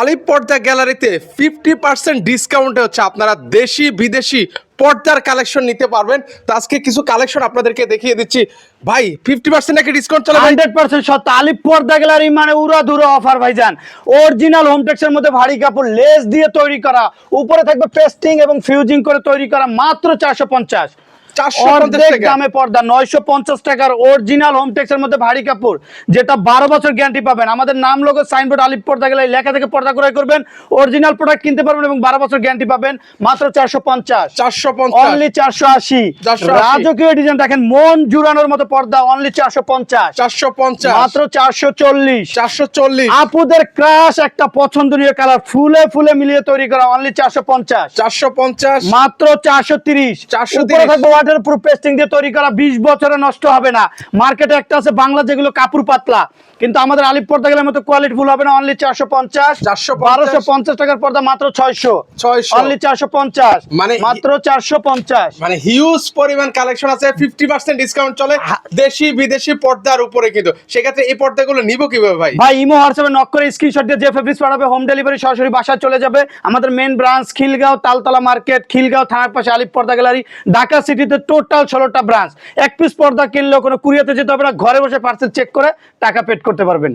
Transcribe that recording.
আলিপ পর্দা গ্যালারিতে 50% ডিসকাউন্টে হচ্ছে আপনারা দেশি বিদেশি পর্দার কালেকশন নিতে পারবেন। তো আজকে কিছু কালেকশন আপনাদেরকে দেখিয়ে দিচ্ছি। ভাই 50% নাকি ডিসকাউন্ট চলে ভাই? 100% সত্য। আলিপ পর্দা গ্যালারি মানে উড়াধুরা অফার ভাইজান। অরিজিনাল হোমটেক্সের মধ্যে ভারী কাপড় লেস দিয়ে তৈরি করা, উপরে থাকবে পেস্টিং এবং ফিউজিং করে তৈরি করা, মাত্র 450। 450 টাকা দামে পর্দা 950 টাকার অরিজিনাল হোমটেক্সের মধ্যে ভারী কাপড়, যেটা 12 বছর গ্যারান্টি পাবেন। আমাদের নাম লোগো সাইনবোর্ড আলিপ পর্দা গ্যালারি লেখা থেকে পর্দা ক্রয় করবেন, অরিজিনাল প্রোডাক্ট কিনতে পারবেন এবং 12 বছর গ্যারান্টি পাবেন মাত্র 450। 450 অনলি 480। রাজকীয় ডিজাইন দেখেন, মন জুড়ানোর মতো পর্দা, অনলি 450। 450 মাত্র 440। 440 আপুদের ক্রাশ একটা পছন্দনীয় কালার, ফুলে ফুলে মিলিয়ে তৈরি করা, অনলি 450। 450 মাত্র 430। 430 উপরে থাকবে ওয়াটারপ্রুফ পেস্টিং দিয়ে তৈরি করা, 20 বছরে নষ্ট হবে না। মার্কেটে একটা আছে বাংলা যেগুলো কাপড় পাতলা, কিন্তু আমাদের আলিপ পর্দা গেলের মতো কোয়ালিটি ফুল হবে না। অনলি 450। 1250 টাকার পর্দা মাত্র 600। অনলি 450 মানে মাত্র 450। মানে হিউজ পরিমাণ কালেকশন আছে, 50% ডিসকাউন্ট চলে দেশি বিদেশি পর্দার উপরে। কিন্তু সেক্ষেত্রে এই পর্দাগুলো নিব কিভাবে ভাই? ভাই ইমো হোয়াটসঅ্যাপে নক করে স্ক্রিনশট দিয়ে যে ফেব্রিক্স পাঠাবে, হোম ডেলিভারি সরাসরি বাসায় চলে যাবে। আমাদের main branch Khilgaon Taltala market, Khilgaon থানার পাশে আলিপ পর্দা গ্যালারি। ঢাকা সিটিতে টোটাল 16টা ব্রাঞ্চ। এক পিস পর্দা কিনলেও কোনো কুরিয়াতে যেতে হবে না, ঘরে বসে পার্সেল চেক করে টাকা পেড করতে পারবেন।